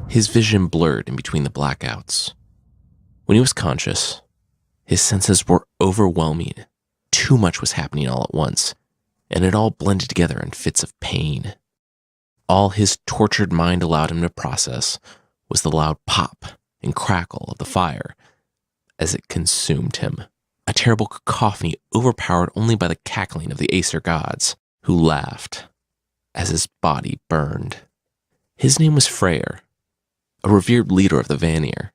His vision blurred in between the blackouts. When he was conscious, his senses were overwhelming. Too much was happening all at once, and it all blended together in fits of pain. All his tortured mind allowed him to process was the loud pop and crackle of the fire as it consumed him, a terrible cacophony overpowered only by the cackling of the Aesir gods, who laughed as his body burned. His name was Freyr, a revered leader of the Vanir.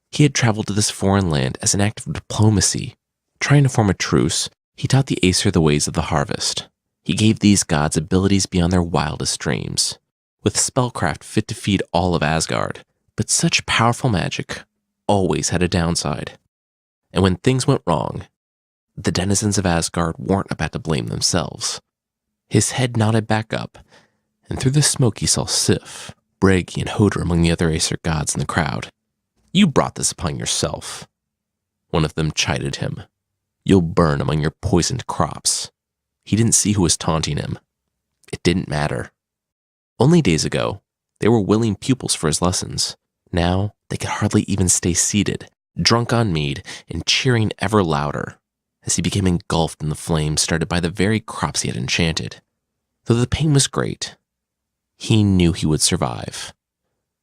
He had traveled to this foreign land as an act of diplomacy. Trying to form a truce, he taught the Aesir the ways of the harvest. He gave these gods abilities beyond their wildest dreams, with spellcraft fit to feed all of Asgard. But such powerful magic always had a downside. And when things went wrong, the denizens of Asgard weren't about to blame themselves. His head nodded back up, and through the smoke he saw Sif, Bragi, and Hodr among the other Aesir gods in the crowd. "You brought this upon yourself," one of them chided him. "You'll burn among your poisoned crops." He didn't see who was taunting him. It didn't matter. Only days ago, they were willing pupils for his lessons. Now, they could hardly even stay seated, drunk on mead and cheering ever louder as he became engulfed in the flames started by the very crops he had enchanted. Though the pain was great, he knew he would survive.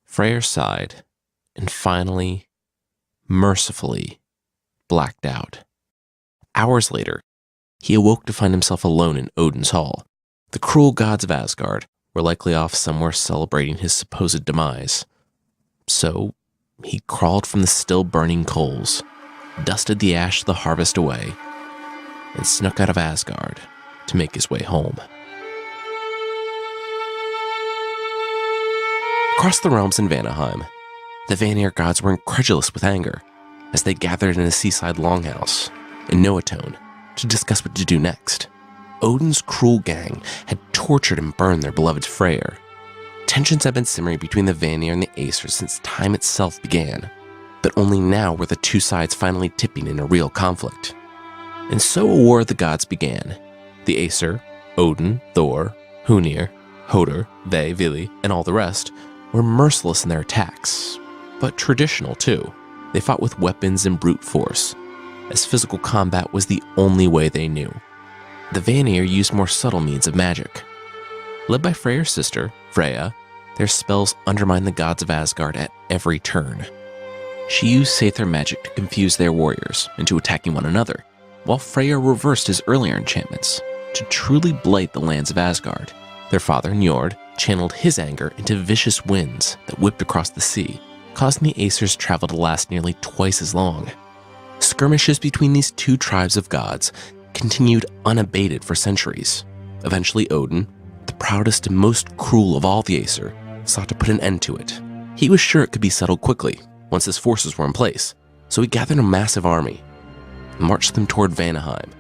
Freyr sighed and finally, mercifully, blacked out. Hours later, he awoke to find himself alone in Odin's hall. The cruel gods of Asgard were likely off somewhere celebrating his supposed demise. So, he crawled from the still burning coals, dusted the ash of the harvest away, and snuck out of Asgard to make his way home. Across the realms in Vanaheim, the Vanir gods were incredulous with anger as they gathered in a seaside longhouse in Noatone to discuss what to do next. Odin's cruel gang had tortured and burned their beloved Freyr. Tensions had been simmering between the Vanir and the Aesir since time itself began, but only now were the two sides finally tipping in a real conflict. And so a war of the gods began. The Aesir, Odin, Thor, Hunir, Hodr, Ve, Vili, and all the rest were merciless in their attacks, but traditional too. They fought with weapons and brute force, as physical combat was the only way they knew. The Vanir used more subtle means of magic. Led by Freyr's sister, Freya, their spells undermined the gods of Asgard at every turn. She used Seithar magic to confuse their warriors into attacking one another, while Freyr reversed his earlier enchantments to truly blight the lands of Asgard. Their father, Njord, channeled his anger into vicious winds that whipped across the sea, causing the Aesir's travel to last nearly twice as long. Skirmishes between these two tribes of gods continued unabated for centuries. Eventually Odin, the proudest and most cruel of all the Aesir, sought to put an end to it. He was sure it could be settled quickly once his forces were in place, so he gathered a massive army and marched them toward Vanaheim,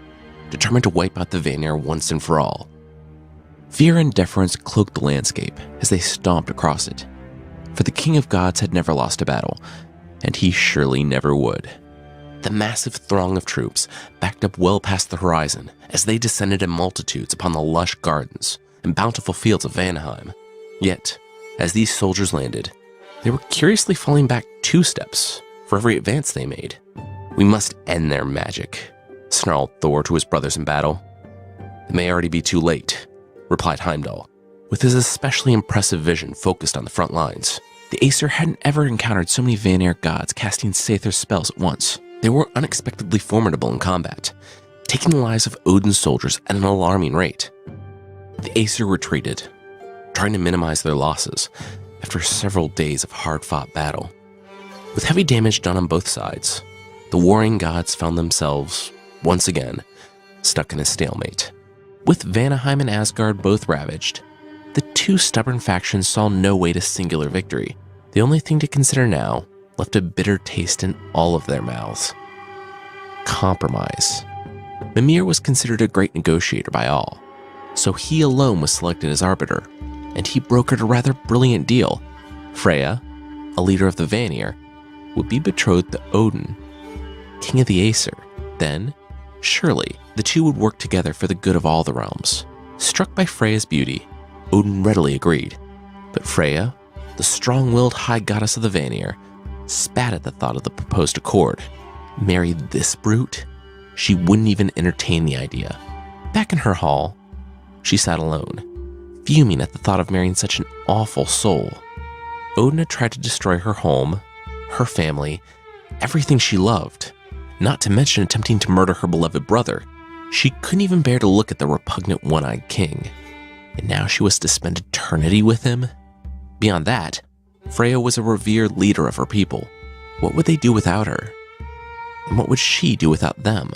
determined to wipe out the Vanir once and for all. Fear and deference cloaked the landscape as they stomped across it, for the King of Gods had never lost a battle, and he surely never would. The massive throng of troops backed up well past the horizon as they descended in multitudes upon the lush gardens and bountiful fields of Vanaheim. Yet, as these soldiers landed, they were curiously falling back 2 steps for every advance they made. "We must end their magic," snarled Thor to his brothers in battle. "It may already be too late," replied Heimdall, with his especially impressive vision focused on the front lines. The Aesir hadn't ever encountered so many Vanir gods casting Seithar spells at once. They were unexpectedly formidable in combat, taking the lives of Odin's soldiers at an alarming rate. The Aesir retreated, trying to minimize their losses after several days of hard-fought battle. With heavy damage done on both sides, the warring gods found themselves, once again, stuck in a stalemate. With Vanaheim and Asgard both ravaged, the two stubborn factions saw no way to singular victory. The only thing to consider now left a bitter taste in all of their mouths: compromise. Mimir was considered a great negotiator by all, So he alone was selected as arbiter, and he brokered a rather brilliant deal. Freya, a leader of the Vanir, would be betrothed to Odin, king of the Aesir. Then, surely, the two would work together for the good of all the realms. Struck by Freya's beauty, Odin readily agreed. But Freya, the strong-willed high goddess of the Vanir, spat at the thought of the proposed accord. Marry this brute? She wouldn't even entertain the idea. Back in her hall, she sat alone, fuming at the thought of marrying such an awful soul. Odin had tried to destroy her home, her family, everything she loved, not to mention attempting to murder her beloved brother. She couldn't even bear to look at the repugnant one-eyed king, and now she was to spend eternity with him? Beyond that, Freya was a revered leader of her people. What would they do without her? And what would she do without them?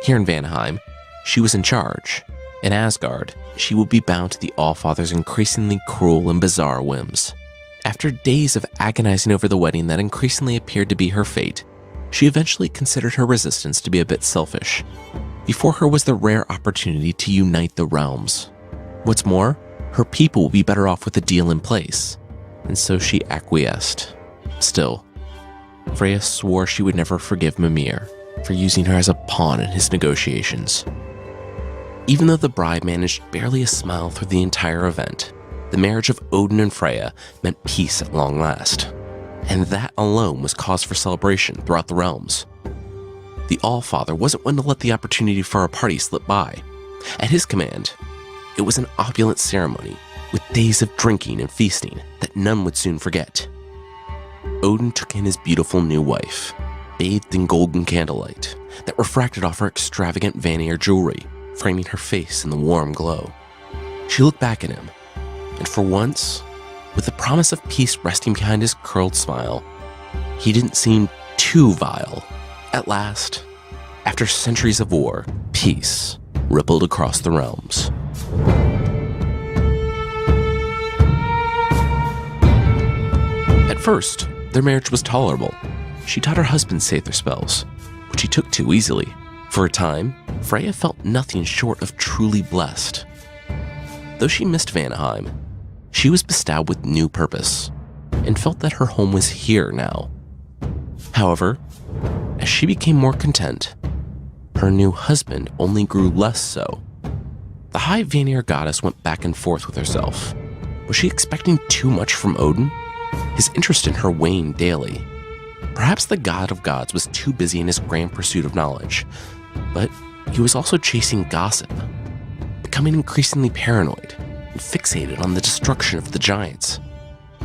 Here in Vanaheim, she was in charge. In Asgard, she would be bound to the Allfather's increasingly cruel and bizarre whims. After days of agonizing over the wedding that increasingly appeared to be her fate, she eventually considered her resistance to be a bit selfish. Before her was the rare opportunity to unite the realms. What's more, her people would be better off with a deal in place, and so she acquiesced. Still, Freya swore she would never forgive Mimir for using her as a pawn in his negotiations. Even though the bride managed barely a smile through the entire event, the marriage of Odin and Freya meant peace at long last, and that alone was cause for celebration throughout the realms. The Allfather wasn't one to let the opportunity for a party slip by. At his command, it was an opulent ceremony with days of drinking and feasting that none would soon forget. Odin took in his beautiful new wife, bathed in golden candlelight that refracted off her extravagant Vanir jewelry, framing her face in the warm glow. She looked back at him, and for once, with the promise of peace resting behind his curled smile, he didn't seem too vile. At last, after centuries of war, peace rippled across the realms. At first, their marriage was tolerable. She taught her husband Seidr spells, which he took to easily. For a time, Freya felt nothing short of truly blessed. Though she missed Vanaheim, she was bestowed with new purpose, and felt that her home was here now. However, as she became more content, her new husband only grew less so. The High Vanir goddess went back and forth with herself. Was she expecting too much from Odin? His interest in her waned daily. Perhaps the god of gods was too busy in his grand pursuit of knowledge, but he was also chasing gossip, becoming increasingly paranoid and fixated on the destruction of the giants.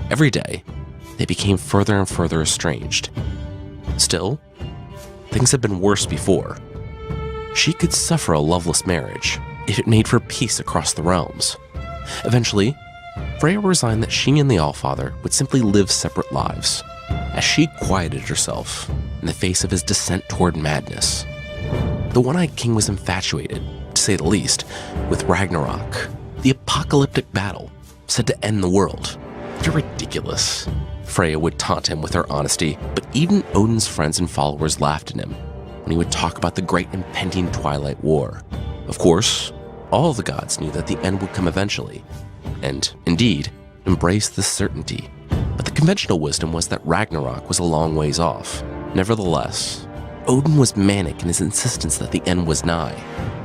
Every day, they became further and further estranged. Still, things had been worse before. She could suffer a loveless marriage if it made for peace across the realms. Eventually, Freya resigned that she and the Allfather would simply live separate lives, as she quieted herself in the face of his descent toward madness. The One-Eyed King was infatuated, to say the least, with Ragnarok, the apocalyptic battle said to end the world. "You're ridiculous," Freya would taunt him with her honesty, but even Odin's friends and followers laughed at him when he would talk about the great impending Twilight War. Of course, all the gods knew that the end would come eventually, and, indeed, embraced this certainty. But the conventional wisdom was that Ragnarok was a long ways off. Nevertheless, Odin was manic in his insistence that the end was nigh.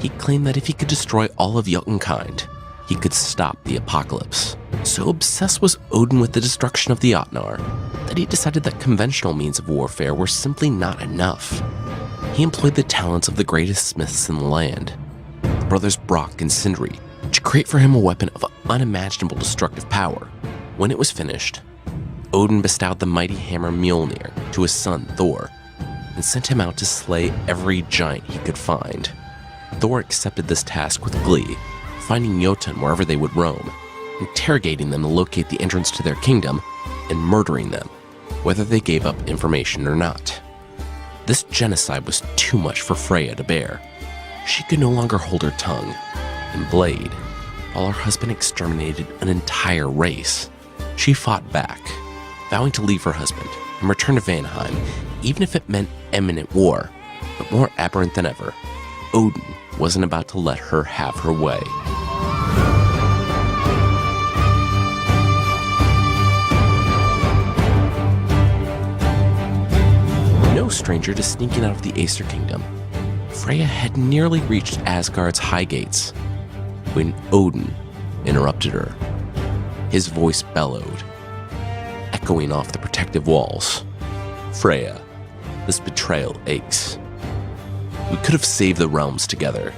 He claimed that if he could destroy all of Jotunkind, he could stop the apocalypse. So obsessed was Odin with the destruction of the Jotnar that he decided that conventional means of warfare were simply not enough. He employed the talents of the greatest smiths in the land, the brothers Brock and Sindri, to create for him a weapon of unimaginable destructive power. When it was finished, Odin bestowed the mighty hammer Mjolnir to his son Thor, and sent him out to slay every giant he could find. Thor accepted this task with glee, finding Jotun wherever they would roam, interrogating them to locate the entrance to their kingdom, and murdering them, whether they gave up information or not. This genocide was too much for Freya to bear. She could no longer hold her tongue and blade, while her husband exterminated an entire race. She fought back, vowing to leave her husband and return to Vanaheim, even if it meant imminent war. But more aberrant than ever, Odin wasn't about to let her have her way. stranger to sneaking out of the Aesir Kingdom, Freya had nearly reached Asgard's high gates when Odin interrupted her. His voice bellowed, echoing off the protective walls. "Freya, this betrayal aches. We could have saved the realms together.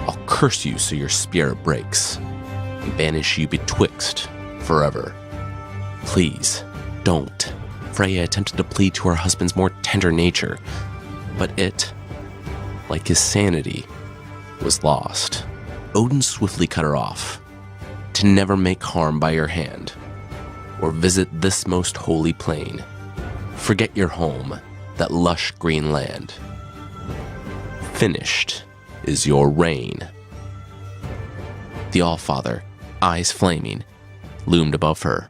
I'll curse you so your spirit breaks, and banish you betwixt forever. Please, don't." Freya attempted to plead to her husband's more tender nature, but it, like his sanity, was lost. Odin swiftly cut her off. "To never make harm by your hand, or visit this most holy plain. Forget your home, that lush green land. Finished is your reign." The Allfather, eyes flaming, loomed above her.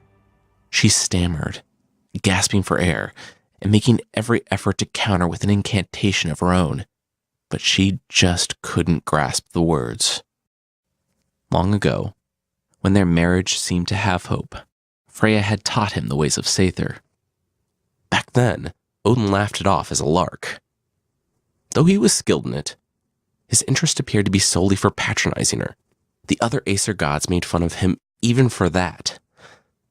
She stammered, gasping for air and making every effort to counter with an incantation of her own, but she just couldn't grasp the words. Long ago, when their marriage seemed to have hope, Freya had taught him the ways of Sather. Back then, Odin laughed it off as a lark. Though he was skilled in it, his interest appeared to be solely for patronizing her. The other Aesir gods made fun of him even for that,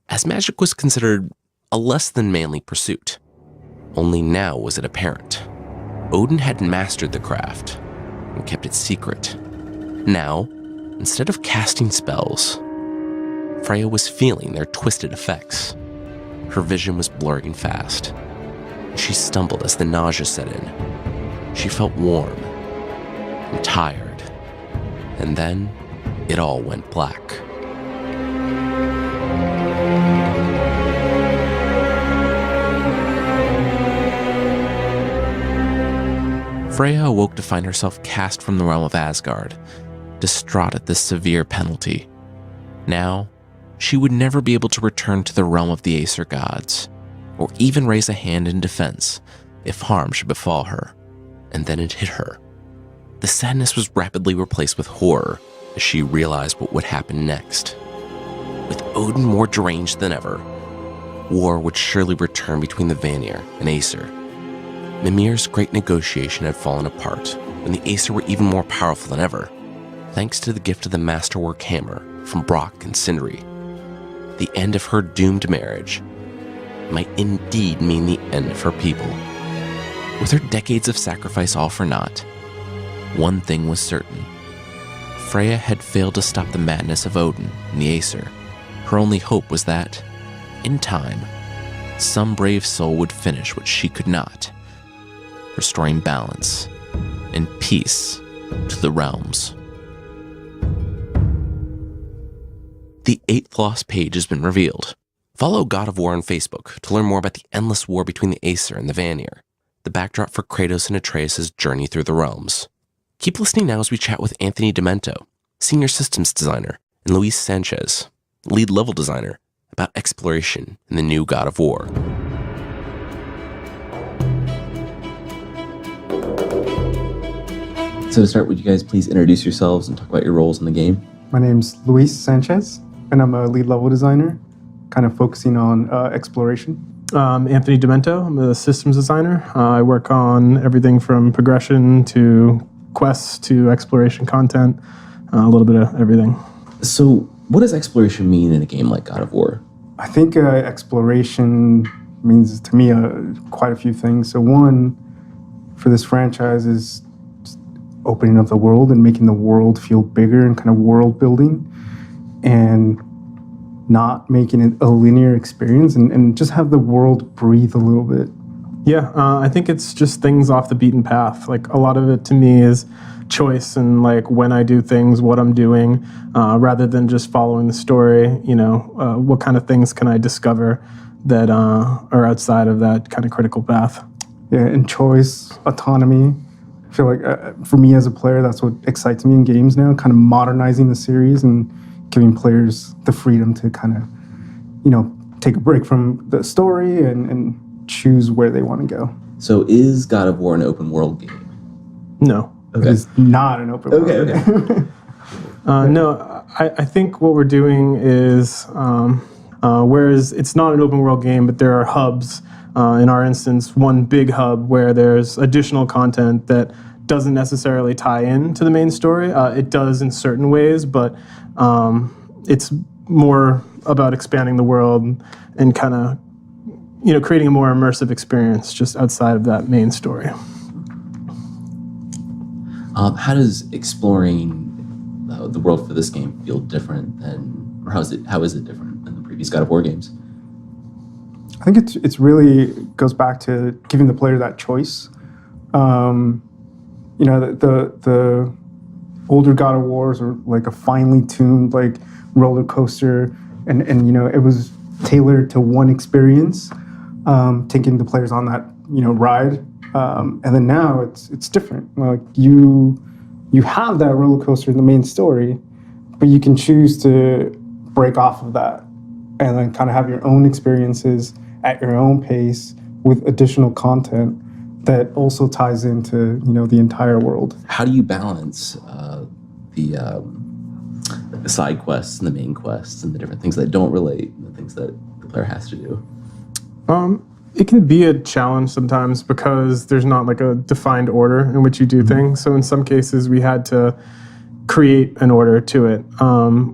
as magic was considered a less than manly pursuit. Only now was it apparent. Odin had mastered the craft and kept it secret. Now, instead of casting spells, Freya was feeling their twisted effects. Her vision was blurring fast. She stumbled as the nausea set in. She felt warm and tired, and then it all went black. Freya awoke to find herself cast from the realm of Asgard, distraught at this severe penalty. Now, she would never be able to return to the realm of the Aesir gods, or even raise a hand in defense if harm should befall her. And then it hit her. The sadness was rapidly replaced with horror as she realized what would happen next. With Odin more deranged than ever, war would surely return between the Vanir and Aesir. Mimir's great negotiation had fallen apart when the Aesir were even more powerful than ever, thanks to the gift of the masterwork hammer from Brock and Sindri. The end of her doomed marriage might indeed mean the end of her people. With her decades of sacrifice all for naught, one thing was certain. Freya had failed to stop the madness of Odin and the Aesir. Her only hope was that, in time, some brave soul would finish what she could not, restoring balance and peace to the realms. The 8th lost page has been revealed. Follow God of War on Facebook to learn more about the endless war between the Aesir and the Vanir, the backdrop for Kratos and Atreus' journey through the realms. Keep listening now as we chat with Anthony Demento, Senior Systems Designer, and Luis Sanchez, Lead Level Designer, about exploration in the new God of War. So to start, would you guys please introduce yourselves and talk about your roles in the game? My name's Luis Sanchez, and I'm a lead level designer, kind of focusing on exploration. Anthony Demento, I'm a systems designer. I work on everything from progression to quests to exploration content, a little bit of everything. So what does exploration mean in a game like God of War? I think exploration means to me quite a few things. So one, for this franchise, is opening up the world and making the world feel bigger and kind of world building, and not making it a linear experience, and just have the world breathe a little bit. Yeah, I think it's just things off the beaten path. Like, a lot of it to me is choice and like when I do things, what I'm doing, rather than just following the story. What kind of things can I discover that are outside of that kind of critical path? Yeah, and choice, autonomy. I feel like for me as a player, that's what excites me in games now, kind of modernizing the series and giving players the freedom to kind of, take a break from the story and choose where they want to go. So is God of War an open world game? No. Okay. It's not an open world. Okay. No, I think what we're doing is, whereas it's not an open world game, but there are hubs in our instance, one big hub where there's additional content that doesn't necessarily tie in to the main story. It does in certain ways, but it's more about expanding the world and kind of, creating a more immersive experience just outside of that main story. How does exploring the world for this game feel different than, or how is it different than the previous God of War games? I think it's really goes back to giving the player that choice. The older God of Wars are like a finely tuned like roller coaster, and it was tailored to one experience, taking the players on that ride. And then now it's different. Like you have that roller coaster in the main story, but you can choose to break off of that and then kind of have your own experiences at your own pace with additional content that also ties into the entire world. How do you balance the side quests and the main quests and the different things that don't relate and the things that the player has to do? It can be a challenge sometimes because there's not like a defined order in which you do things. So in some cases we had to create an order to it,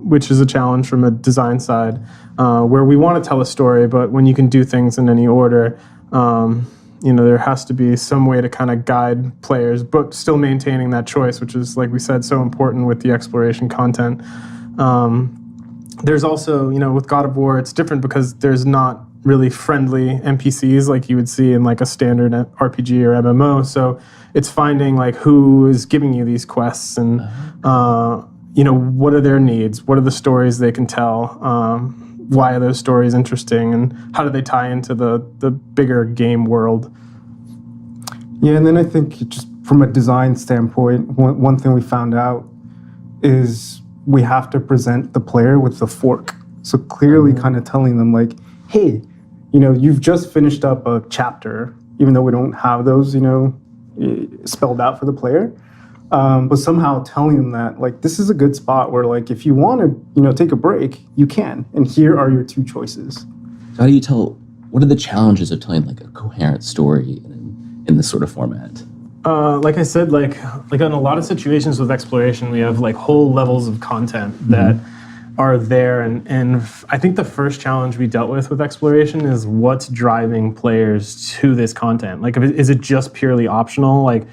which is a challenge from a design side, where we want to tell a story, but when you can do things in any order, there has to be some way to kind of guide players, but still maintaining that choice, which is, like we said, so important with the exploration content. There's also, with God of War, it's different because there's not really friendly NPCs like you would see in like a standard RPG or MMO. So it's finding like who is giving you these quests and, what are their needs? What are the stories they can tell? Why are those stories interesting? And how do they tie into the bigger game world? Yeah, and then I think just from a design standpoint, one thing we found out is we have to present the player with the fork. So clearly kind of telling them like, hey, you've just finished up a chapter, even though we don't have those, spelled out for the player. But somehow telling them that, like, this is a good spot where, like, if you want to, take a break, you can. And here are your two choices. So how do you tell, what are the challenges of telling, like, a coherent story in this sort of format? Like I said, like in a lot of situations with exploration, we have, like, whole levels of content that are there. And I think the first challenge we dealt with exploration is what's driving players to this content. Like, is it just purely optional? Like,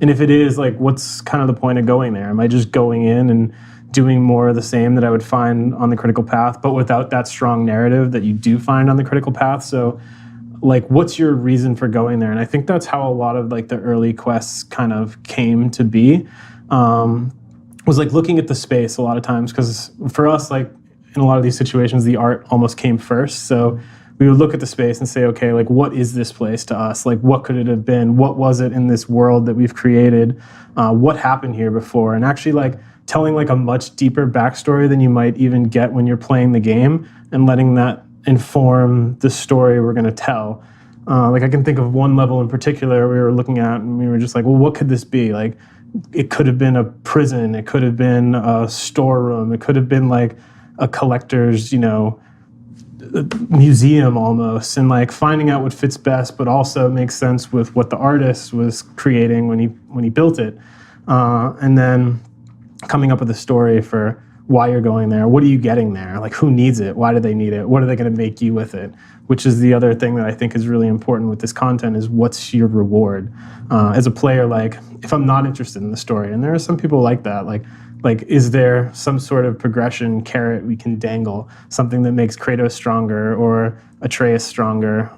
and if it is, like, what's kind of the point of going there? Am I just going in and doing more of the same that I would find on the critical path, but without that strong narrative that you do find on the critical path? So, like, what's your reason for going there? And I think that's how a lot of, like, the early quests kind of came to be, was, like, looking at the space a lot of times. Because for us, like, in a lot of these situations, the art almost came first. So we would look at the space and say, okay, like, what is this place to us? Like, what could it have been? What was it in this world that we've created? What happened here before? And actually, like, telling, like, a much deeper backstory than you might even get when you're playing the game and letting that inform the story we're going to tell. Like, I can think of one level in particular we were looking at and we were just like, well, what could this be? Like, it could have been a prison. It could have been a storeroom. It could have been, like, a collector's, museum almost, and, like, finding out what fits best, but also makes sense with what the artist was creating when he built it, and then coming up with a story for why you're going there. What are you getting there? Like, who needs it? Why do they need it? What are they going to make you with it? Which is the other thing that I think is really important with this content is what's your reward as a player? Like, if I'm not interested in the story, and there are some people like that, like, is there some sort of progression carrot we can dangle, something that makes Kratos stronger or Atreus stronger,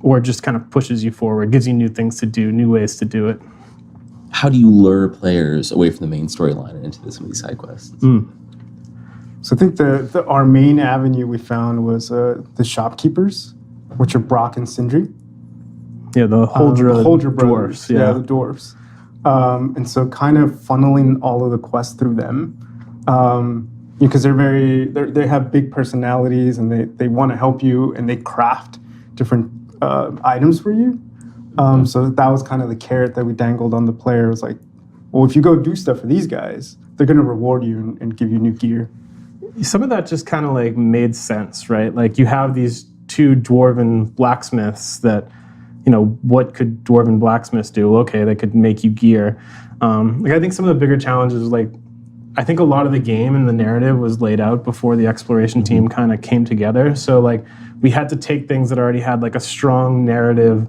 or just kind of pushes you forward, gives you new things to do, new ways to do it? How do you lure players away from the main storyline and into some of these side quests? So I think our main avenue we found was the shopkeepers, which are Brock and Sindri. Yeah, the Huldra brothers. dwarves. Yeah, the dwarves. And so kind of funneling all of the quests through them, because they have big personalities and they want to help you and they craft different items for you. So that was kind of the carrot that we dangled on the player. It was like, well, if you go do stuff for these guys, they're going to reward you and give you new gear. Some of that just kind of, like, made sense, right? Like, you have these two dwarven blacksmiths that, what could dwarven blacksmiths do? Okay, they could make you gear. I think some of the bigger challenges, I think a lot of the game and the narrative was laid out before the exploration team kind of came together. So we had to take things that already had a strong narrative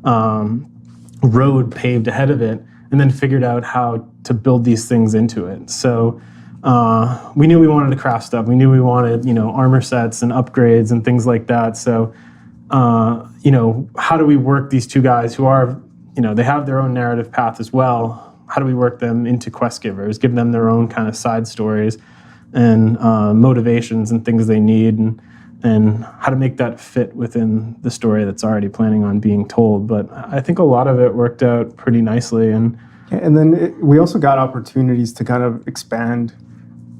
road paved ahead of it, and then figured out how to build these things into it. So we knew we wanted to craft stuff. We knew we wanted, armor sets and upgrades and things like that. So, how do we work these two guys who are, they have their own narrative path as well? How do we work them into quest givers, give them their own kind of side stories and motivations and things they need, and how to make that fit within the story that's already planning on being told. But I think a lot of it worked out pretty nicely. And then we also got opportunities to kind of expand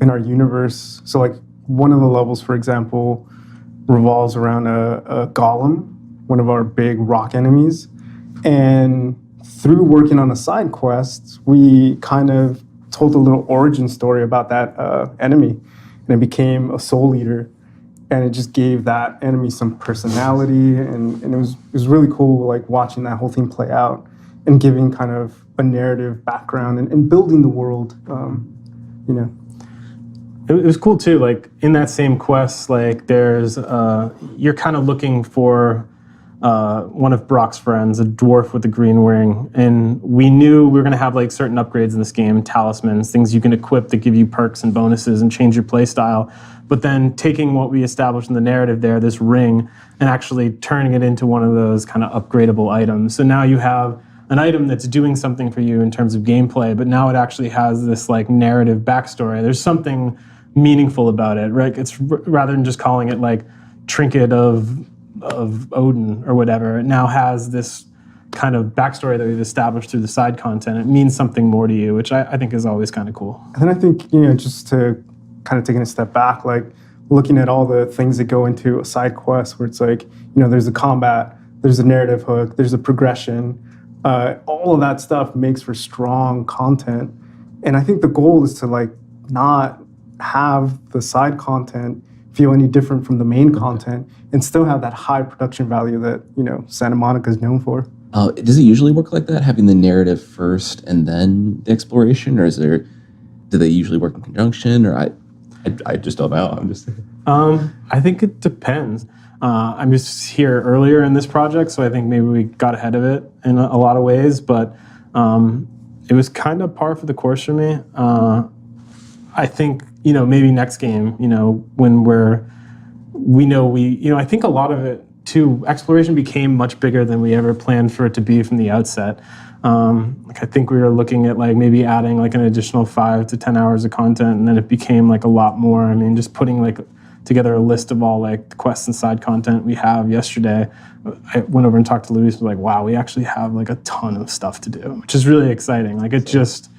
in our universe. So one of the levels, for example, revolves around a golem, one of our big rock enemies. And through working on a side quest, we kind of told a little origin story about that enemy. And it became a soul eater. And it just gave that enemy some personality. And it was really cool, watching that whole thing play out and giving kind of a narrative background and building the world, It was cool too. In that same quest, there's you're kind of looking for one of Brock's friends, a dwarf with a green ring, and we knew we were going to have certain upgrades in this game, talismans, things you can equip that give you perks and bonuses and change your play style. But then taking what we established in the narrative there, this ring, and actually turning it into one of those kind of upgradable items. So now you have an item that's doing something for you in terms of gameplay, but now it actually has this narrative backstory. There's something meaningful about it, right? It's rather than just calling it trinket of Odin or whatever. It now has this kind of backstory that we've established through the side content. It means something more to you, which I think is always kind of cool. And then I think, just to kind of taking a step back, looking at all the things that go into a side quest where it's there's a combat, there's a narrative hook, there's a progression, all of that stuff makes for strong content. And I think the goal is to not have the side content feel any different from the main content and still have that high production value that, Santa Monica is known for. Does it usually work like that, having the narrative first and then the exploration, or do they usually work in conjunction? Or I just don't know. I'm just. I think it depends. I'm just here earlier in this project, so I think maybe we got ahead of it in a lot of ways, but it was kind of par for the course for me. I think, maybe next game, when I think a lot of it too, exploration became much bigger than we ever planned for it to be from the outset. I think we were looking at maybe adding an additional 5 to 10 hours of content, and then it became a lot more. I mean, just putting together a list of all the quests and side content we have yesterday. I went over and talked to Luis, was wow, we actually have a ton of stuff to do, which is really exciting. It just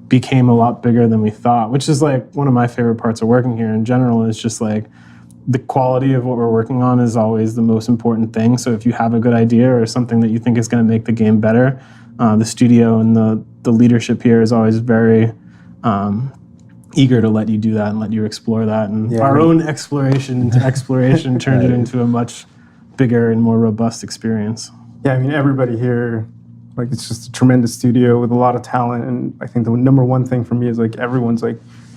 became a lot bigger than we thought, which is one of my favorite parts of working here in general, is just the quality of what we're working on is always the most important thing. So if you have a good idea or something that you think is going to make the game better, the studio and the leadership here is always very eager to let you do that and let you explore that. And our own exploration turned it into a much bigger and more robust experience. Yeah, I mean, everybody here, it's just a tremendous studio with a lot of talent. And I think the number one thing for me is everyone's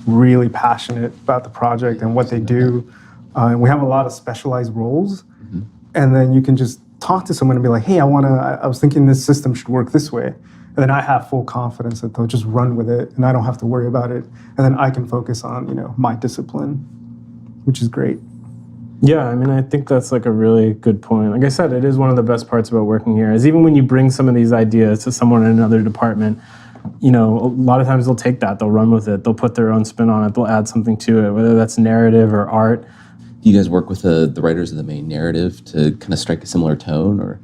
really passionate about the project and what they do. And we have a lot of specialized roles. Mm-hmm. And then you can just talk to someone and be like, hey, I was thinking this system should work this way. And then I have full confidence that they'll just run with it and I don't have to worry about it. And then I can focus on, my discipline, which is great. Yeah, I mean, I think that's a really good point. Like I said, it is one of the best parts about working here, is even when you bring some of these ideas to someone in another department, a lot of times they'll take that, they'll run with it, they'll put their own spin on it, they'll add something to it, whether that's narrative or art. Do you guys work with the writers of the main narrative to kind of strike a similar tone, or?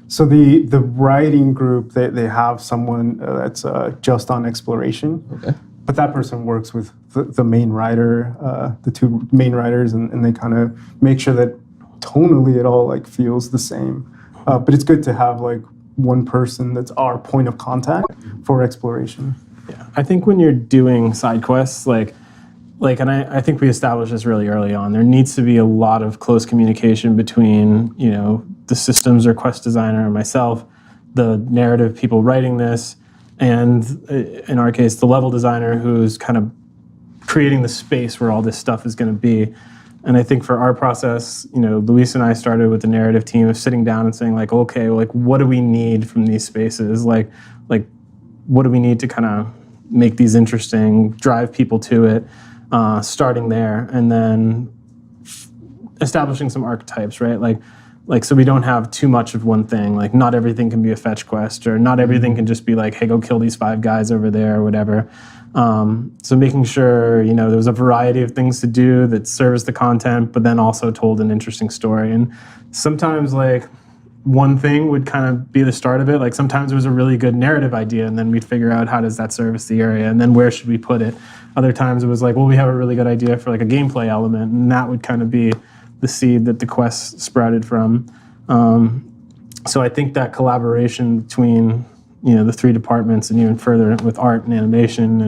So the writing group, they have someone that's just on exploration. Okay. But that person works with the main writer, the two main writers, and they kind of make sure that tonally it all feels the same. But it's good to have one person that's our point of contact for exploration. Yeah, I think when you're doing side quests, like, and I think we established this really early on. There needs to be a lot of close communication between, you know, the systems or quest designer and myself, the narrative people writing this, and in our case, the level designer who's kind of creating the space where all this stuff is going to be. And I think for our process, you know, Luis and I started with the narrative team of sitting down and saying like, okay, like what do we need from these spaces? Like what do we need to kind of make these interesting, drive people to it, starting there, and then establishing some archetypes, right? Like so we don't have too much of one thing. Like not everything can be a fetch quest, or not everything can just be like, hey, go kill these 5 guys over there or whatever. So making sure, you know, there was a variety of things to do that service the content, but then also told an interesting story. And sometimes like one thing would kind of be the start of it. Like sometimes it was a really good narrative idea, and then we'd figure out how does that service the area, and then where should we put it. Other times it was like, well, we have a really good idea for like a gameplay element, and that would kind of be the seed that the quest sprouted from. So I think that collaboration between, you know, the 3 departments and even further with art and animation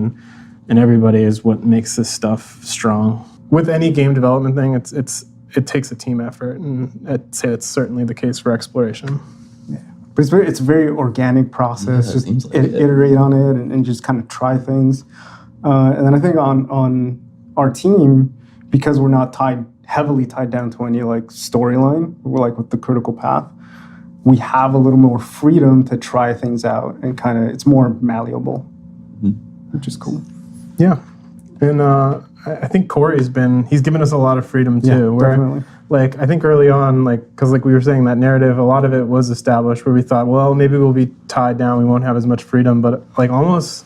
and everybody is what makes this stuff strong. With any game development thing, it takes a team effort, and I'd say it's certainly the case for exploration. Yeah. But it's a very organic process. Yeah, just seems like it. iterate on it and just kind of try things. And then I think on our team, because we're not heavily tied down to any like storyline, we're like with the critical path, we have a little more freedom to try things out, and kind of it's more malleable, which is cool. Yeah, and I think Corey's given us a lot of freedom too. Yeah, where, definitely. Like I think early on, like because like we were saying, that narrative, a lot of it was established where we thought, well, maybe we'll be tied down, we won't have as much freedom, but like almost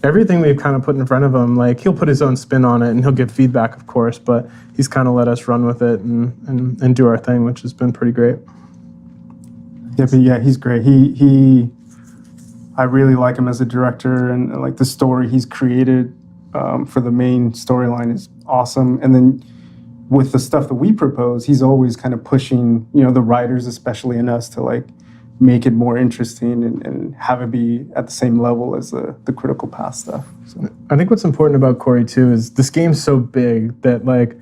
everything we've kind of put in front of him, like he'll put his own spin on it and he'll give feedback, of course, but he's kind of let us run with it and do our thing, which has been pretty great. Yeah, but yeah, he's great. I really like him as a director, and like the story he's created for the main storyline is awesome. And then with the stuff that we propose, he's always kind of pushing, you know, the writers, especially in us, to like make it more interesting and have it be at the same level as the critical path stuff. So. I think what's important about Corey too is this game's so big that like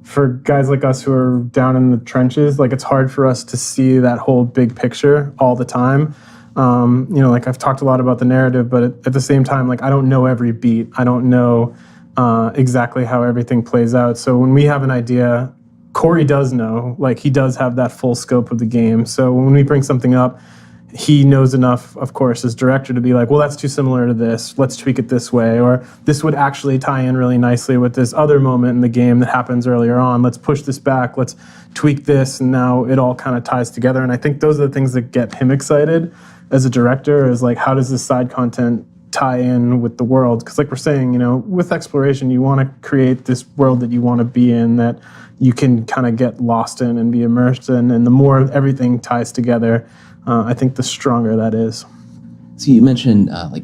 for guys like us who are down in the trenches, like it's hard for us to see that whole big picture all the time. You know, like I've talked a lot about the narrative, but at the same time, like I don't know every beat. I don't know exactly how everything plays out. So when we have an idea, Corey does know, like he does have that full scope of the game. So when we bring something up, he knows enough, of course, as director to be like, well, that's too similar to this. Let's tweak it this way. Or this would actually tie in really nicely with this other moment in the game that happens earlier on. Let's push this back. Let's tweak this. And now it all kind of ties together. And I think those are the things that get him excited as a director, is like, how does this side content tie in with the world? Because like we're saying, you know, with exploration, you want to create this world that you want to be in, that you can kind of get lost in and be immersed in. And the more everything ties together, I think the stronger that is. So you mentioned like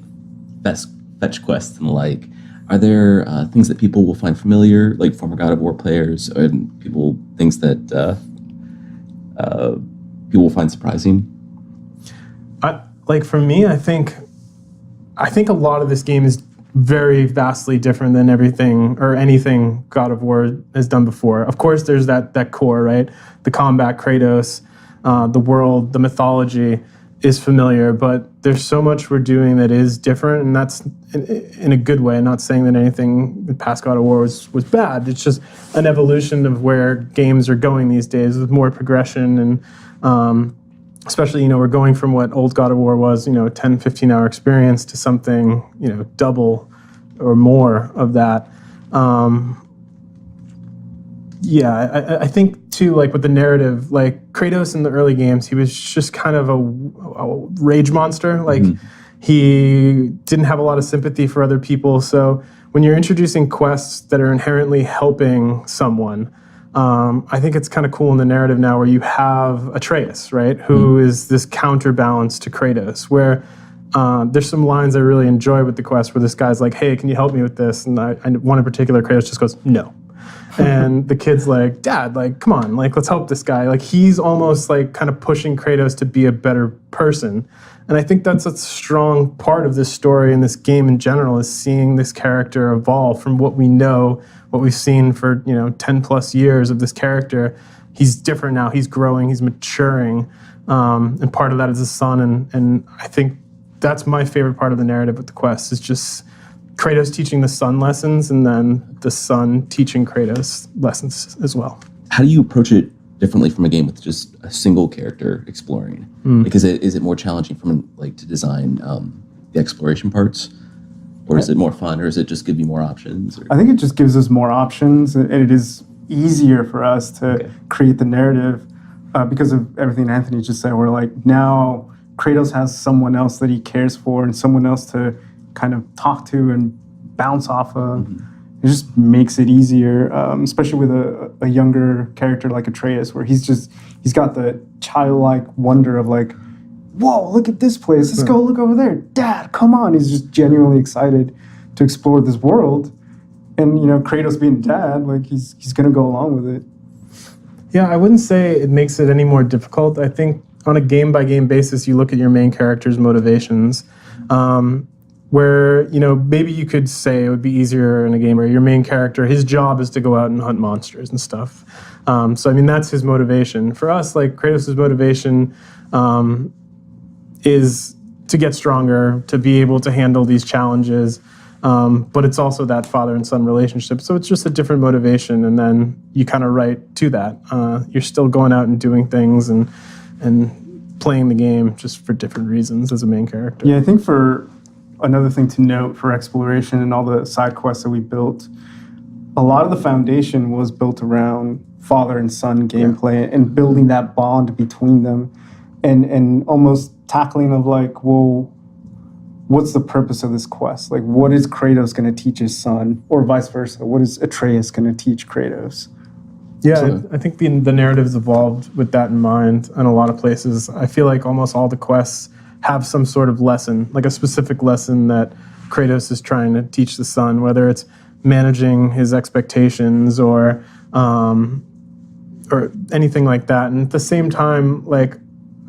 fetch quests and like. Are there things that people will find familiar, like former God of War players, and things that people will find surprising? Like for me, I think a lot of this game is very vastly different than everything or anything God of War has done before. Of course, there's that core, right? The combat, Kratos, the world, the mythology is familiar, but there's so much we're doing that is different, and that's in a good way. I'm not saying that anything with past God of War was bad. It's just an evolution of where games are going these days with more progression, and especially, you know, we're going from what old God of War was, you know, a 10, 15-hour experience to something, you know, double or more of that. Yeah, I think too, like with the narrative, like Kratos in the early games, he was just kind of a rage monster. Like he didn't have a lot of sympathy for other people. So when you're introducing quests that are inherently helping someone, I think it's kind of cool in the narrative now where you have Atreus, right, who is this counterbalance to Kratos, where there's some lines I really enjoy with the quest where this guy's like, hey, can you help me with this? And one in particular, Kratos just goes, no. And the kid's like, Dad, like, come on, like, let's help this guy. Like, he's almost like kind of pushing Kratos to be a better person. And I think that's a strong part of this story and this game in general, is seeing this character evolve from what we know, what we've seen for 10 plus years of this character. He's different now. He's growing. He's maturing, and part of that is his son. And I think that's my favorite part of the narrative with the quest, is just Kratos teaching the son lessons, and then the son teaching Kratos lessons as well. How do you approach it differently from a game with just a single character exploring? Because is it more challenging to design the exploration parts, or is it more fun, or does it just give you more options? I think it just gives us more options, and it is easier for us to create the narrative because of everything Anthony just said. We're like, now Kratos has someone else that he cares for and someone else to kind of talk to and bounce off of. It just makes it easier, especially with a younger character like Atreus, where he's got the childlike wonder of like, whoa, look at this place. Let's go look over there. Dad, come on. He's just genuinely excited to explore this world. And, Kratos being dad, like he's going to go along with it. Yeah, I wouldn't say it makes it any more difficult. I think on a game-by-game basis, you look at your main character's motivations, where, maybe you could say it would be easier in a game where your main character, his job is to go out and hunt monsters and stuff. So, that's his motivation. For us, like, Kratos' motivation is to get stronger, to be able to handle these challenges, but it's also that father and son relationship. So it's just a different motivation, and then you kind of write to that. You're still going out and doing things and playing the game just for different reasons as a main character. Yeah, I think for another thing to note for exploration and all the side quests that we built, a lot of the foundation was built around father and son gameplay and building that bond between them, and almost tackling of like, well, what's the purpose of this quest? Like, what is Kratos going to teach his son, or vice versa? What is Atreus going to teach Kratos? Yeah, so, I think the narrative's evolved with that in mind in a lot of places. I feel like almost all the quests have some sort of lesson, like a specific lesson that Kratos is trying to teach the son, whether it's managing his expectations or anything like that. And at the same time, like,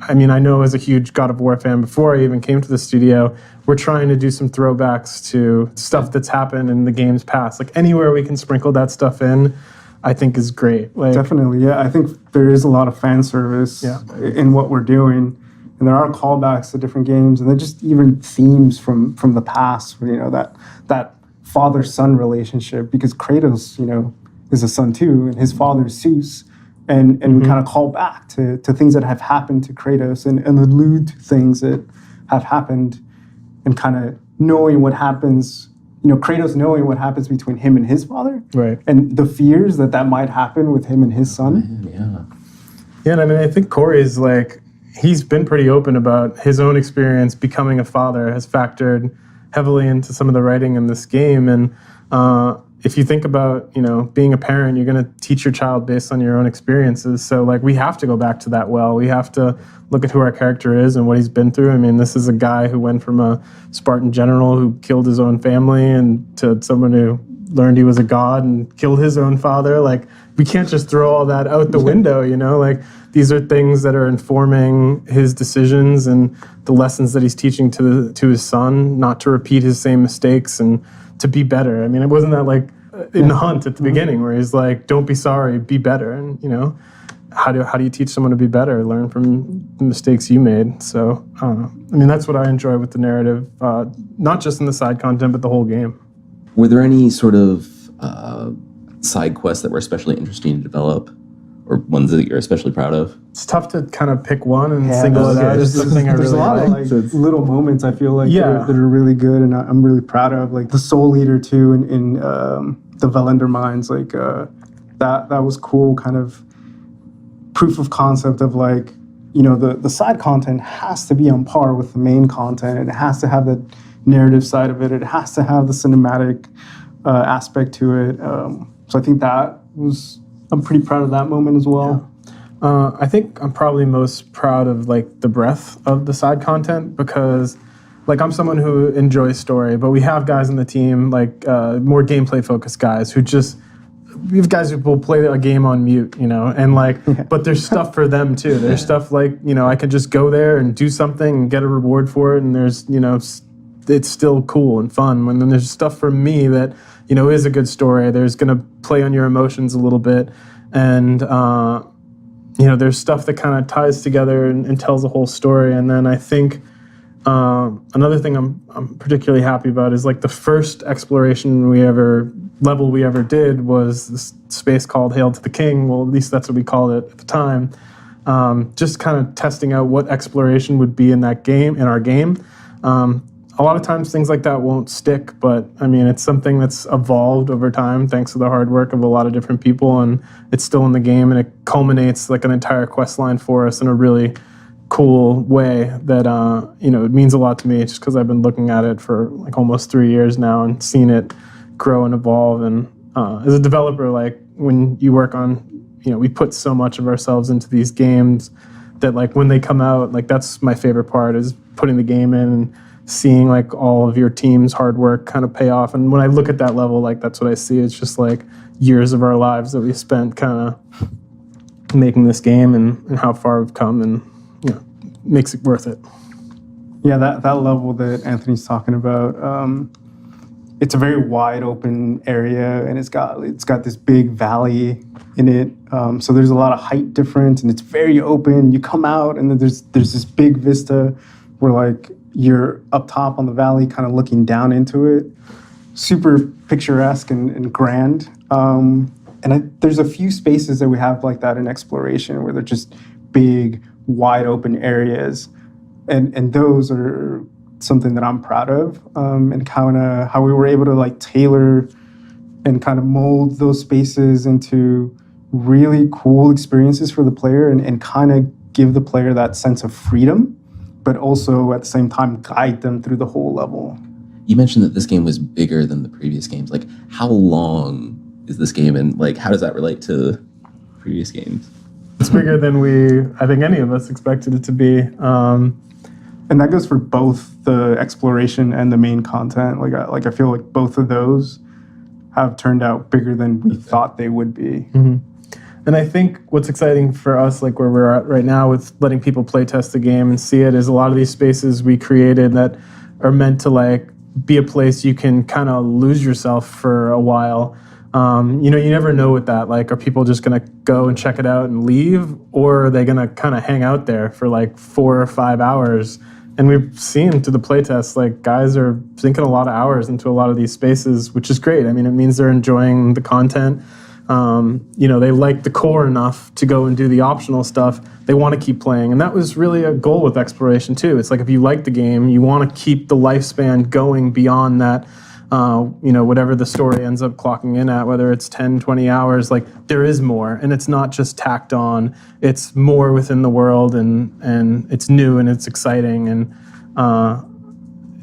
I know as a huge God of War fan, before I even came to the studio, we're trying to do some throwbacks to stuff that's happened in the game's past. Like, anywhere we can sprinkle that stuff in, I think is great. Like, definitely, yeah. I think there is a lot of fan service in what we're doing. And there are callbacks to different games, and then just even themes from the past, that father-son relationship, because Kratos, is a son too, and his father is Zeus. And we kind of call back to things that have happened to Kratos and allude to things that have happened, and kind of knowing what happens, Kratos knowing what happens between him and his father. Right. And the fears that might happen with him and his son. Yeah, and I think Corey's like, he's been pretty open about his own experience becoming a father, has factored heavily into some of the writing in this game. And if you think about, being a parent, you're going to teach your child based on your own experiences. So, like, we have to go back to that well. We have to look at who our character is and what he's been through. This is a guy who went from a Spartan general who killed his own family and to someone who learned he was a god and killed his own father. Like, we can't just throw all that out the window, Like, these are things that are informing his decisions and the lessons that he's teaching to his son, not to repeat his same mistakes and to be better. It wasn't that like in The Hunt at the beginning where he's like, don't be sorry, be better. And, how do you teach someone to be better? Learn from the mistakes you made. So, that's what I enjoy with the narrative, not just in the side content, but the whole game. Were there any sort of side quests that were especially interesting to develop, or ones that you're especially proud of? It's tough to kind of pick one and single it out as something I really There's a lot like. of little moments I feel like that are really good, and I'm really proud of. Like the Soul Eater too, in the Valender Mines, like that was cool. Kind of proof of concept of like, the side content has to be on par with the main content, and it has to have the narrative side of it. It has to have the cinematic aspect to it. So I think I'm pretty proud of that moment as well. I think I'm probably most proud of like the breadth of the side content, because like I'm someone who enjoys story, but we have guys in the team like more gameplay focused guys who just we have guys who will play a game on mute, you know, and like, but there's stuff for them too. There's stuff like, you know, I can just go there and do something and get a reward for it, and there's, you know, it's still cool and fun. And then there's stuff for me that, you know, is a good story. There's going to play on your emotions a little bit, and you know, there's stuff that kind of ties together and tells a whole story. And then I think another thing I'm particularly happy about is like the first exploration level we ever did was this space called Hail to the King. Well, at least that's what we called it at the time. Just kind of testing out what exploration would be in our game. A lot of times things like that won't stick, but I mean, it's something that's evolved over time thanks to the hard work of a lot of different people, and it's still in the game, and it culminates like an entire quest line for us in a really cool way that, you know, it means a lot to me just because I've been looking at it for like almost 3 years now and seen it grow and evolve. And as a developer, like when you work on, you know, we put so much of ourselves into these games that like when they come out, like that's my favorite part, is putting the game in and seeing like all of your team's hard work kind of pay off. And when I look at that level, like that's what I see. It's just like years of our lives that we spent kind of making this game, and how far we've come, and, you know, makes it worth it. Yeah, that level that Anthony's talking about, it's a very wide open area, and it's got this big valley in it. So there's a lot of height difference, and it's very open. You come out, and then there's this big vista where like you're up top on the valley, kind of looking down into it. Super picturesque and grand. There's a few spaces that we have like that in exploration where they're just big, wide open areas, and those are something that I'm proud of, and kind of how we were able to like tailor and kind of mold those spaces into really cool experiences for the player, and kind of give the player that sense of freedom, but also at the same time guide them through the whole level. You mentioned that this game was bigger than the previous games. Like, how long is this game, and like how does that relate to previous games? It's bigger than I think any of us expected it to be. And that goes for both the exploration and the main content. Like I feel like both of those have turned out bigger than we thought they would be. Mm-hmm. And I think what's exciting for us, like where we're at right now with letting people play test the game and see it, is a lot of these spaces we created that are meant to like be a place you can kind of lose yourself for a while. You know, you never know with that. Like, are people just going to go and check it out and leave? Or are they going to kind of hang out there for like 4 or 5 hours? And we've seen through the playtest, like guys are sinking a lot of hours into a lot of these spaces, which is great. I mean, it means they're enjoying the content. You know, they like the core enough to go and do the optional stuff. They want to keep playing. And that was really a goal with exploration too. It's like, if you like the game, you want to keep the lifespan going beyond that, you know, whatever the story ends up clocking in at, whether it's 10, 20 hours, like there is more, and it's not just tacked on, it's more within the world, and it's new and it's exciting. And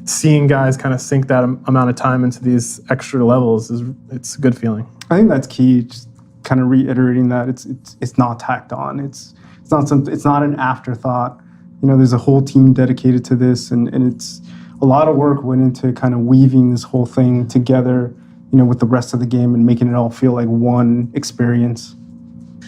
seeing guys kind of sink that amount of time into these extra levels it's a good feeling. I think that's key. Just kind of reiterating that it's not tacked on. It's not an afterthought. You know, there's a whole team dedicated to this, and it's a lot of work went into kind of weaving this whole thing together, you know, with the rest of the game and making it all feel like one experience.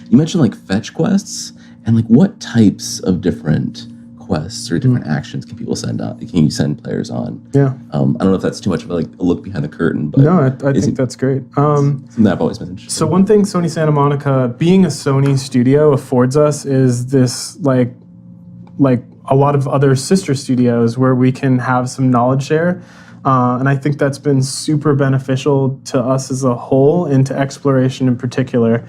You mentioned like fetch quests, and like what types of different quests or different actions can people send out? Can you send players on? Yeah. I don't know if that's too much of like a look behind the curtain, but no, I think that's great. Something that I've always been interested. So one thing Sony Santa Monica, being a Sony studio, affords us is this like a lot of other sister studios where we can have some knowledge share. And I think that's been super beneficial to us as a whole, and to exploration in particular.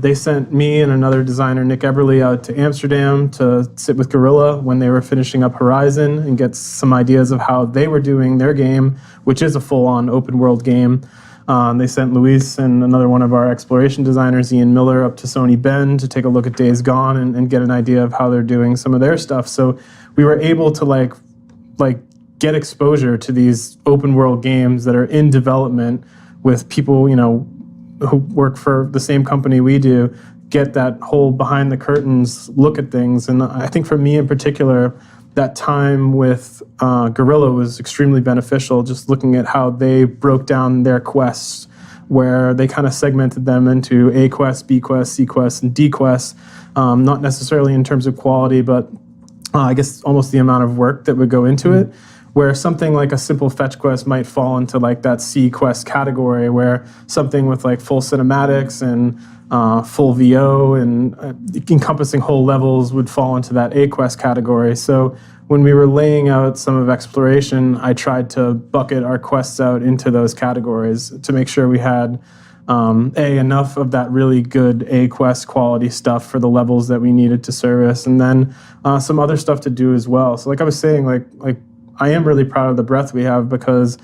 They sent me and another designer, Nick Eberly, out to Amsterdam to sit with Guerrilla when they were finishing up Horizon and get some ideas of how they were doing their game, which is a full-on open-world game. They sent Luis and another one of our exploration designers, Ian Miller, up to Sony Bend to take a look at Days Gone and get an idea of how they're doing some of their stuff. So we were able to like get exposure to these open world games that are in development with people, you know, who work for the same company we do, get that whole behind the curtains look at things. And I think for me in particular, that time with Guerrilla was extremely beneficial, just looking at how they broke down their quests where they kind of segmented them into A quests, B quests, C quests, and D quests. Not necessarily in terms of quality, but I guess almost the amount of work that would go into it. Where something like a simple fetch quest might fall into like that C quest category, where something with like full cinematics and full VO and encompassing whole levels would fall into that A quest category. So when we were laying out some of exploration, I tried to bucket our quests out into those categories to make sure we had enough of that really good A quest quality stuff for the levels that we needed to service, and then some other stuff to do as well. So like I was saying, like I am really proud of the breadth we have, because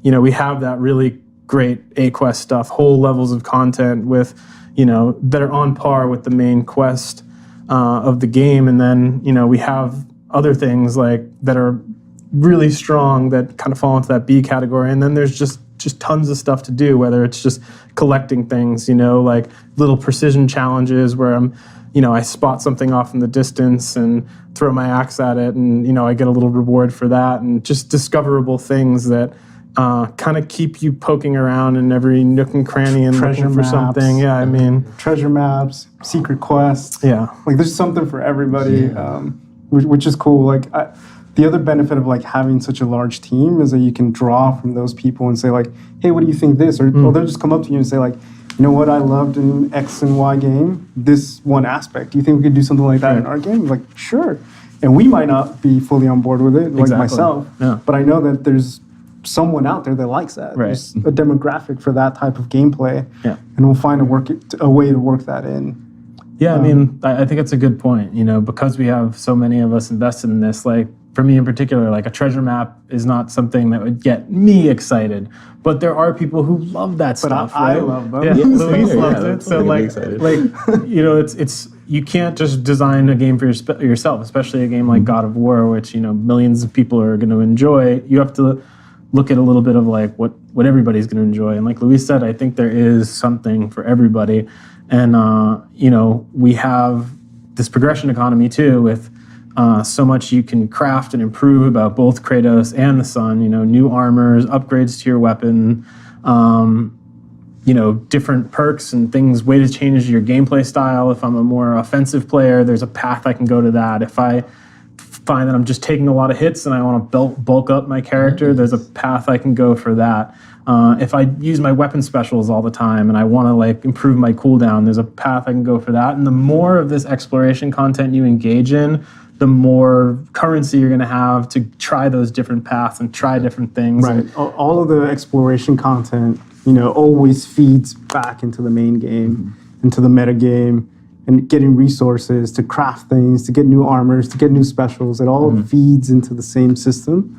we have that really great A quest stuff, whole levels of content with that are on par with the main quest of the game, and then we have other things like that are really strong that kind of fall into that B category, and then there's just tons of stuff to do, whether it's just collecting things, like little precision challenges where I spot something off in the distance and throw my axe at it, and I get a little reward for that, and just discoverable things that kind of keep you poking around in every nook and cranny and Treasure looking for maps. something. Yeah, I mean, treasure maps, secret quests. yeah, Like there's something for everybody, which is cool. Like the other benefit of like having such a large team is that you can draw from those people and say like, hey, what do you think this? Or they'll just come up to you and say like, you know what I loved in X and Y game? This one aspect. Do you think we could do something like that in our game? Like, sure. And we might not be fully on board with it, like Exactly. myself. Yeah. But I know that there's someone out there that likes that. Right. There's a demographic for that type of gameplay. Yeah. And we'll find a way to work that in. Yeah, I mean, I think it's a good point, because we have so many of us invested in this, like, for me in particular, like a treasure map is not something that would get me excited, but there are people who love that stuff, I right? love them. Yeah, Yeah, Luis same here. loves Yeah, it. So that's like, excited. it's you can't just design a game for yourself, especially a game like God of War, which, millions of people are going to enjoy. You have to look at a little bit of like what everybody's going to enjoy. And like Luis said, I think there is something for everybody. And, we have this progression economy too, with so much you can craft and improve about both Kratos and the son, new armors, upgrades to your weapon, different perks and things, way to change your gameplay style. If I'm a more offensive player, there's a path I can go to that. If I find that I'm just taking a lot of hits and I want to bulk up my character, there's a path I can go for that. If I use my weapon specials all the time and I want to like improve my cooldown, there's a path I can go for that. And the more of this exploration content you engage in, the more currency you're going to have to try those different paths and try different things. Right. All of the exploration content, always feeds back into the main game, into the meta game, and getting resources to craft things, to get new armors, to get new specials. It all feeds into the same system.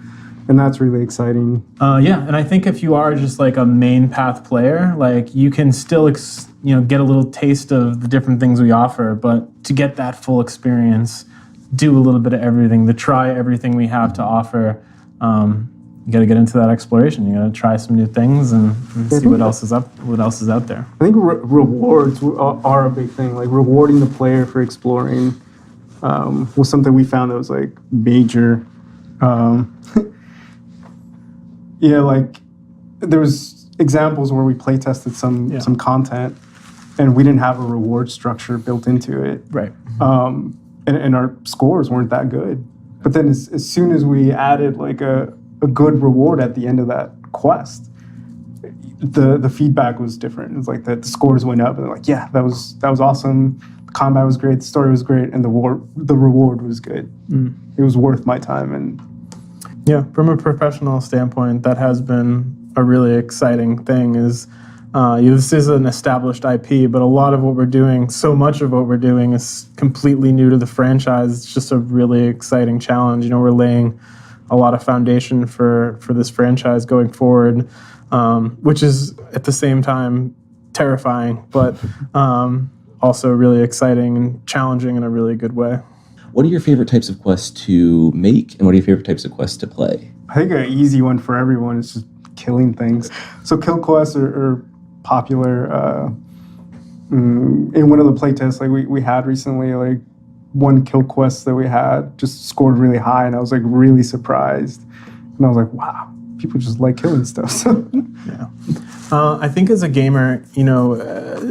And that's really exciting. And I think if you are just like a main path player, like you can still get a little taste of the different things we offer, but to get that full experience, do a little bit of everything, to try everything we have to offer. You got to get into that exploration. You got to try some new things and see what else is out there. I think rewards are a big thing. Like rewarding the player for exploring was something we found that was like major. Like there was examples where we play tested some content and we didn't have a reward structure built into it. Right. And our scores weren't that good. But then as soon as we added like a good reward at the end of that quest, the feedback was different. It was like the scores went up and they're like, yeah, that was awesome. The combat was great, the story was great, and the reward was good. It was worth my time. And yeah, from a professional standpoint, that has been a really exciting thing. This is an established IP, but a lot of what we're doing, so much of what we're doing is completely new to the franchise. It's just a really exciting challenge. We're laying a lot of foundation for this franchise going forward, which is at the same time terrifying, but also really exciting and challenging in a really good way. What are your favorite types of quests to make, and what are your favorite types of quests to play? I think an easy one for everyone is just killing things. So kill quests are popular. In one of the playtests like we had recently, like one kill quest that we had just scored really high, and I was like really surprised. And I was like, wow, people just like killing stuff. So Yeah. I think as a gamer,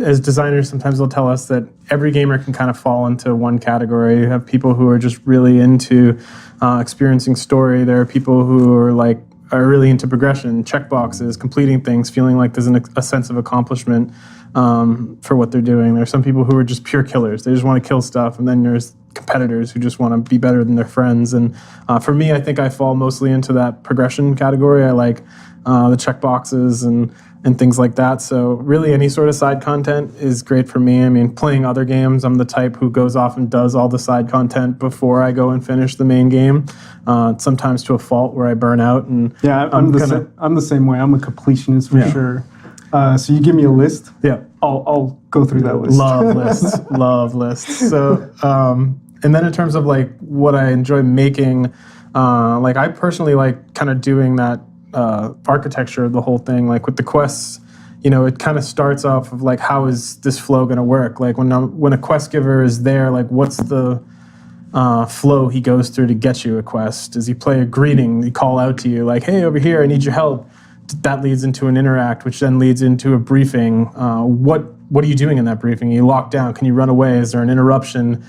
as designers, sometimes they'll tell us that every gamer can kind of fall into one category. You have people who are just really into experiencing story. There are people who are really into progression, checkboxes, completing things, feeling like there's a sense of accomplishment for what they're doing. There are some people who are just pure killers. They just want to kill stuff. And then there's competitors who just want to be better than their friends. And for me, I think I fall mostly into that progression category. I like the checkboxes and things like that. So really any sort of side content is great for me. I mean, playing other games, I'm the type who goes off and does all the side content before I go and finish the main game, sometimes to a fault where I burn out. And Yeah, I'm the same way. I'm a completionist for sure. So you give me a list. Yeah. I'll go through that list. Love lists. Love lists. So, and then in terms of like what I enjoy making, like I personally like kind of doing that architecture of the whole thing. Like with the quests, it kind of starts off of like, how is this flow going to work? Like when a quest giver is there, like what's the flow he goes through to get you a quest? Does he play a greeting? He call out to you like, hey, over here, I need your help. That leads into an interact, which then leads into a briefing. What are you doing in that briefing? Are you locked down? Can you run away? Is there an interruption?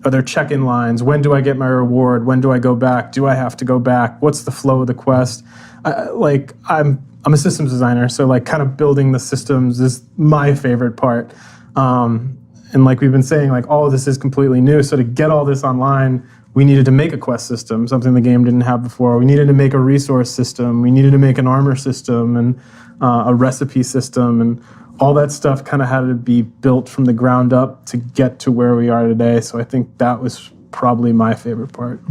Are there check-in lines? When do I get my reward? When do I go back? Do I have to go back? What's the flow of the quest? I'm a systems designer, so like kind of building the systems is my favorite part. And like we've been saying, like all of this is completely new. So to get all this online, we needed to make a quest system, something the game didn't have before. We needed to make a resource system. We needed to make an armor system and a recipe system, and all that stuff kind of had to be built from the ground up to get to where we are today. So I think that was probably my favorite part.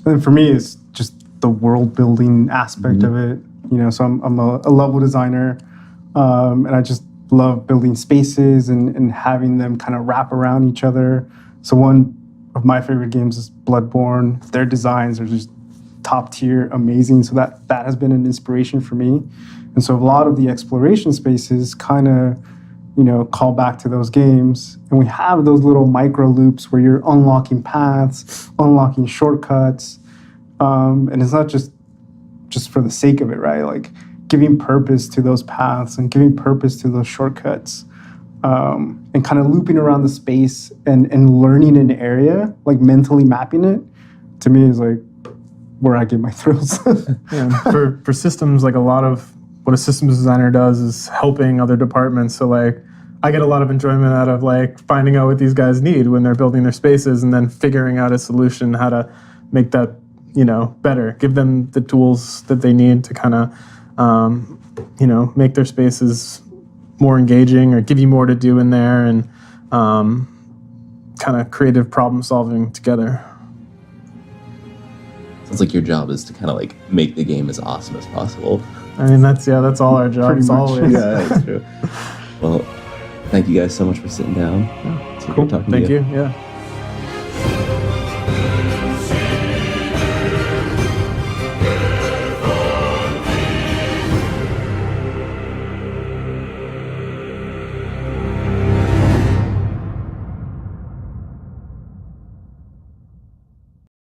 And for me, it's just the world building aspect of it. So I'm a level designer, and I just love building spaces and having them kind of wrap around each other. So one of my favorite games is Bloodborne. Their designs are just top tier, amazing. So that has been an inspiration for me. And so a lot of the exploration spaces kind of, call back to those games. And we have those little micro loops where you're unlocking paths, unlocking shortcuts. And it's not just for the sake of it, right? Like giving purpose to those paths and giving purpose to those shortcuts. And kind of looping around the space and learning an area, like mentally mapping it, to me is like where I get my thrills. For systems, like a lot of what a systems designer does is helping other departments. So like I get a lot of enjoyment out of like finding out what these guys need when they're building their spaces and then figuring out a solution, how to make that, better, give them the tools that they need to kind of, make their spaces more engaging or give you more to do in there, and kind of creative problem solving together. Sounds like your job is to kind of like make the game as awesome as possible. I mean, that's all our jobs always. Yeah, that's true. Well, thank you guys so much for sitting down. Cool. Thank you. Yeah.